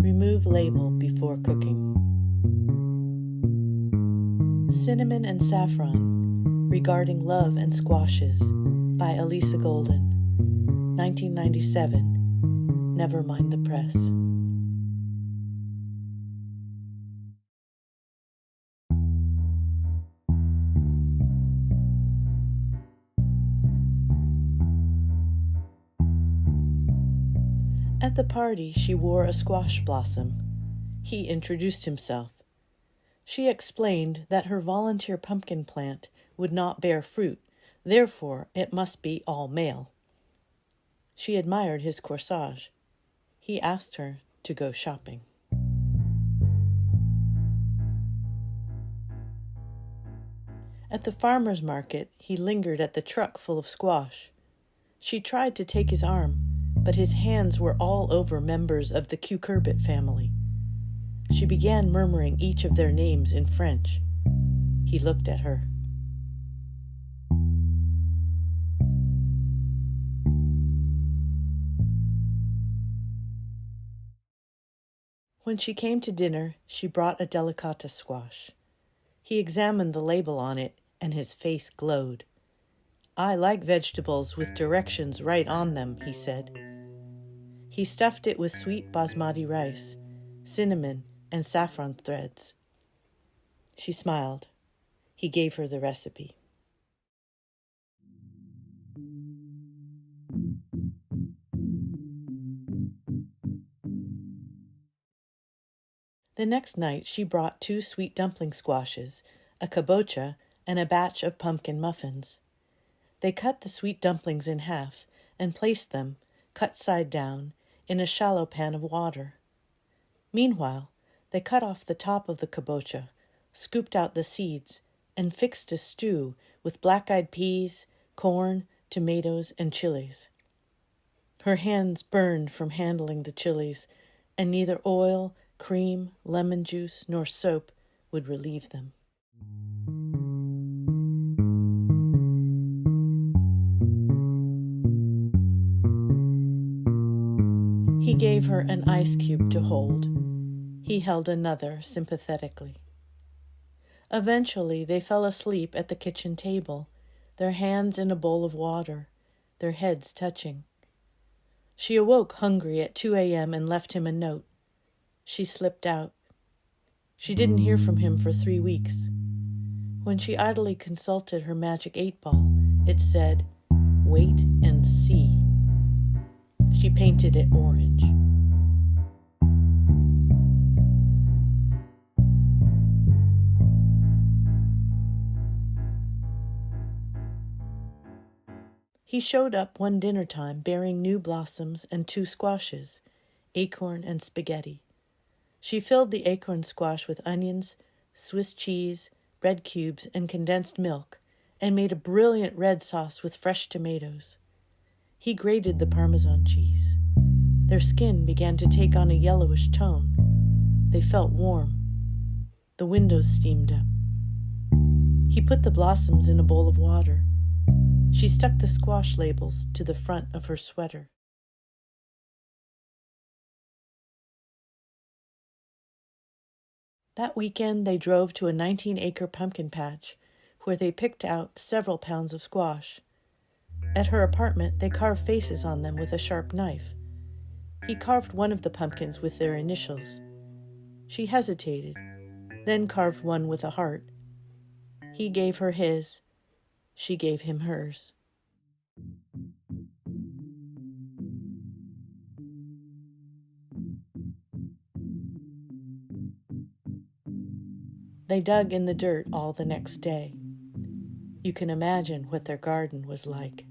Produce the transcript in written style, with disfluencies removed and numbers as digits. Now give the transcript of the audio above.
Remove label before cooking. Cinnamon and Saffron, Regarding Love and Squashes, by Alisa Golden, 1997. Never mind the press. At the party, she wore a squash blossom. He introduced himself. She explained that her volunteer pumpkin plant would not bear fruit, therefore it must be all male. She admired his corsage. He asked her to go shopping. At the farmer's market, he lingered at the truck full of squash. She tried to take his arm, but his hands were all over members of the cucurbit family. She began murmuring each of their names in French. He looked at her. When she came to dinner, she brought a delicata squash. He examined the label on it, and his face glowed. "I like vegetables with directions right on them," he said. He stuffed it with sweet basmati rice, cinnamon, and saffron threads. She smiled. He gave her the recipe. The next night she brought 2 sweet dumpling squashes, a kabocha, and a batch of pumpkin muffins. They cut the sweet dumplings in half and placed them, cut side down, in a shallow pan of water. Meanwhile, they cut off the top of the kabocha, scooped out the seeds, and fixed a stew with black-eyed peas, corn, tomatoes, and chilies. Her hands burned from handling the chilies, and neither oil, cream, lemon juice, nor soap would relieve them. He gave her an ice cube to hold. He held another sympathetically. Eventually, they fell asleep at the kitchen table, their hands in a bowl of water, their heads touching. She awoke hungry at 2 a.m. and left him a note. She slipped out. She didn't hear from him for 3 weeks. When she idly consulted her magic 8-ball, it said, "Wait and see." She painted it orange. He showed up one dinner time bearing new blossoms and 2 squashes, acorn and spaghetti. She filled the acorn squash with onions, Swiss cheese, bread cubes, and condensed milk, and made a brilliant red sauce with fresh tomatoes. He grated the Parmesan cheese. Their skin began to take on a yellowish tone. They felt warm. The windows steamed up. He put the blossoms in a bowl of water. She stuck the squash labels to the front of her sweater. That weekend, they drove to a 19-acre pumpkin patch where they picked out several pounds of squash. At her apartment, they carved faces on them with a sharp knife. He carved one of the pumpkins with their initials. She hesitated, then carved one with a heart. He gave her his. She gave him hers. They dug in the dirt all the next day. You can imagine what their garden was like.